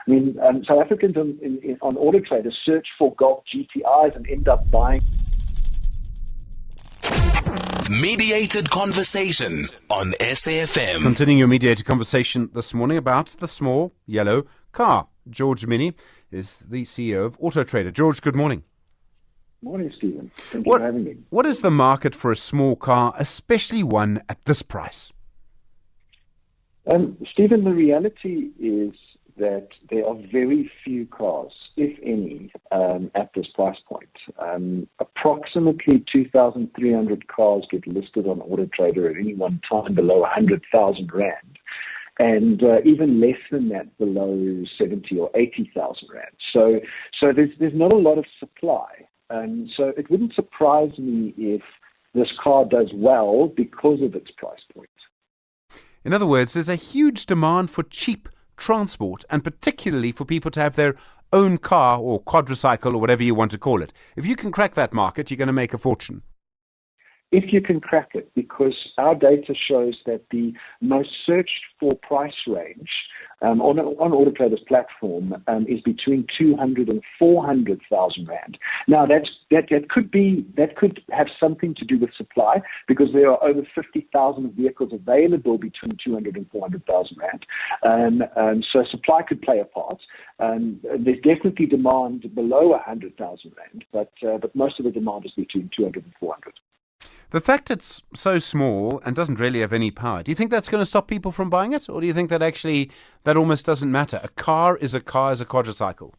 I mean, South Africans on AutoTrader search for Golf GTIs and end up buying. Mediated conversation on SAFM. Continuing your mediated conversation this morning about the small yellow car. George Mienie is the CEO of AutoTrader. George, good morning. Morning, Stephen. Thank you for having me. What is the market for a small car, especially one at this price? Stephen, the reality is that there are very few cars, if any, at this price point. Approximately 2,300 cars get listed on AutoTrader at any one time below 100,000 Rand. And even less than that below 70 or 80,000 Rand. So there's not a lot of supply. So it wouldn't surprise me if this car does well because of its price point. In other words, there's a huge demand for cheap transport, and particularly for people to have their own car or quadricycle or whatever you want to call it. If you can crack that market, you're going to make a fortune. If you can crack it, because our data shows that the most searched for price range on AutoTrader's platform is between 200 and 400,000 Rand. Now that could have something to do with supply, because there are over 50,000 vehicles available between 200 and 400,000 Rand. So supply could play a part. There's definitely demand below 100,000 Rand, but most of the demand is between 200 and 400. The fact it's so small and doesn't really have any power, do you think that's going to stop people from buying it? Or do you think that actually that almost doesn't matter? A car is a quadricycle.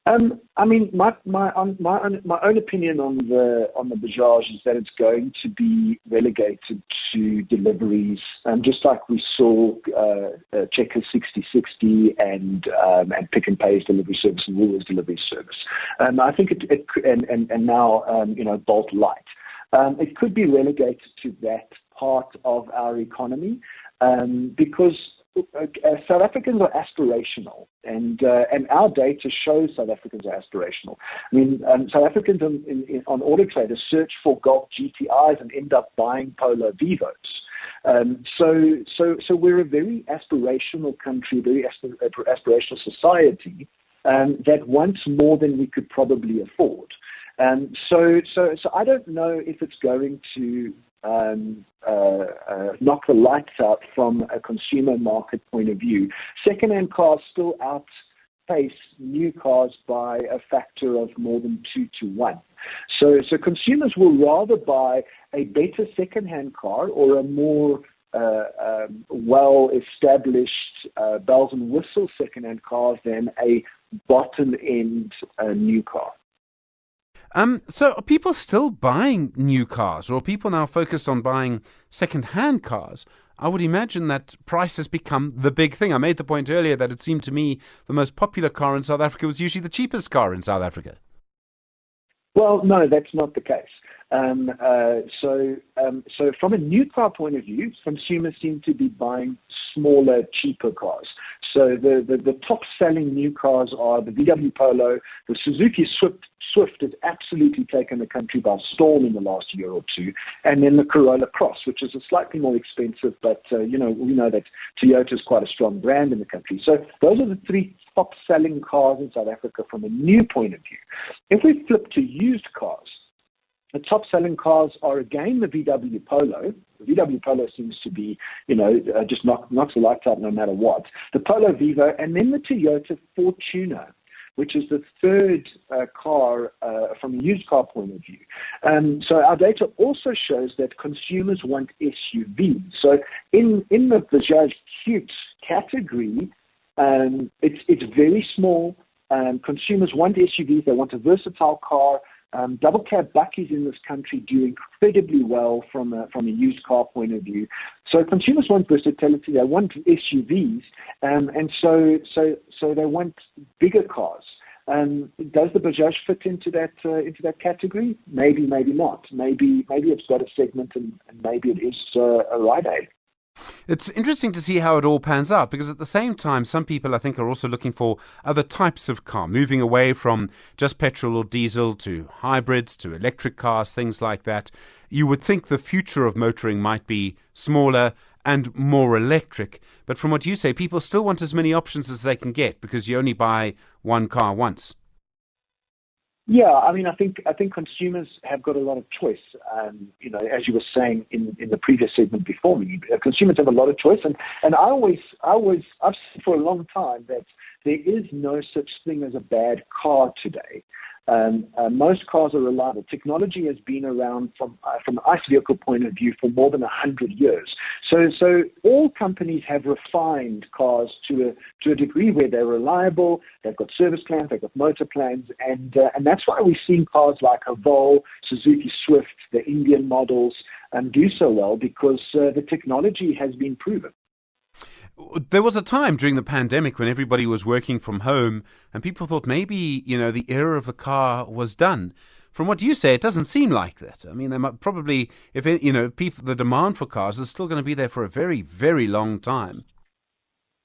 I mean, my own opinion on the Bajaj is that it's going to be relegated to deliveries, just like we saw Checker 6060 and Pick n Pay's delivery service and Woolworths delivery service. I think and now Bolt Light. It could be relegated to that part of our economy because South Africans are aspirational, and our data shows South Africans are aspirational. I mean, South Africans on AutoTrader search for Golf GTIs and end up buying Polo Vivos. So we're a very aspirational country, very aspirational society that wants more than we could probably afford. So I don't know if it's going to knock the lights out from a consumer market point of view. Second-hand cars still outpace new cars by a factor of more than 2 to 1. So consumers will rather buy a better second-hand car or a more well-established bells and whistles second-hand car than a bottom-end new car. So are people still buying new cars, or are people now focused on buying second-hand cars? I would imagine that price has become the big thing. I made the point earlier that it seemed to me the most popular car in South Africa was usually the cheapest car in South Africa. Well, no, that's not the case. So from a new car point of view, consumers seem to be buying smaller, cheaper cars. So the top-selling new cars are the VW Polo, the Suzuki Swift has absolutely taken the country by storm in the last year or two, and then the Corolla Cross, which is a slightly more expensive, but we know that Toyota is quite a strong brand in the country. So those are the three top-selling cars in South Africa from a new point of view. If we flip to used cars, the top-selling cars are again the VW Polo. The VW Polo seems to be, just knocks the lights out no matter what. The Polo Vivo, and then the Toyota Fortuner, which is the third car from a used car point of view. So our data also shows that consumers want SUVs. So in the Bajaj Cute category, it's very small. Consumers want SUVs. They want a versatile car. Double cab buckies in this country do incredibly well from a used car point of view. So consumers want versatility. They want SUVs, and so they want bigger cars. Does the Bajaj fit into that category? Maybe, maybe not. Maybe it's got a segment, and maybe it is a ride aid. It's interesting to see how it all pans out, because at the same time, some people, I think, are also looking for other types of car, moving away from just petrol or diesel to hybrids, to electric cars, things like that. You would think the future of motoring might be smaller and more electric. But from what you say, people still want as many options as they can get because you only buy one car once. Yeah, I mean, I think consumers have got a lot of choice. As you were saying in the previous segment before me, consumers have a lot of choice, and I've said for a long time that there is no such thing as a bad car today. Most cars are reliable. Technology has been around from an ICE vehicle point of view for more than 100 years. So all companies have refined cars to a degree where they're reliable. They've got service plans, they've got motor plans, and that's why we've seen cars like a Volvo, Suzuki Swift, the Indian models do so well, because the technology has been proven. There was a time during the pandemic when everybody was working from home and people thought maybe, the era of the car was done. From what you say, it doesn't seem like that. I mean, they might probably, the demand for cars is still going to be there for a very, very long time.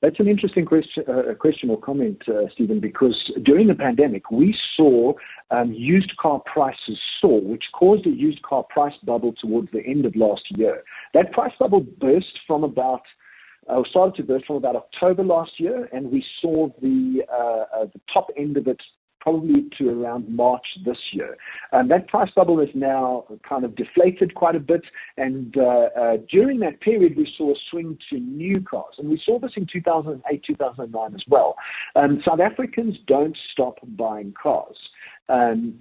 That's an interesting question or comment, Stephen, because during the pandemic, we saw used car prices soar, which caused a used car price bubble towards the end of last year. That price bubble started to burst from about October last year, and we saw the top end of it probably to around March this year. That price bubble is now kind of deflated quite a bit, and during that period we saw a swing to new cars, and we saw this in 2008, 2009 as well. South Africans don't stop buying cars. And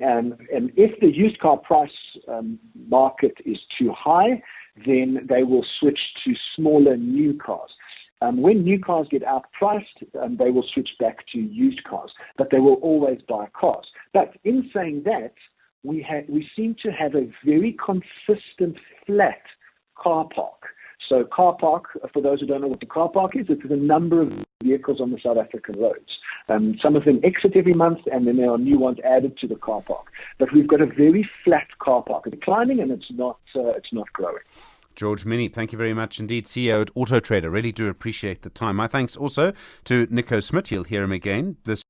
if the used car price market is too high, then they will switch to smaller new cars. When new cars get outpriced, they will switch back to used cars, but they will always buy cars. But in saying that, we seem to have a very consistent flat car park. So car park, for those who don't know what the car park is, it's the number of vehicles on the South African roads. Some of them exit every month, and then there are new ones added to the car park. But we've got a very flat car park. It's declining, and it's not growing. George Mienie, thank you very much indeed, CEO at AutoTrader. Really do appreciate the time. My thanks also to Nico Smit. You'll hear him again this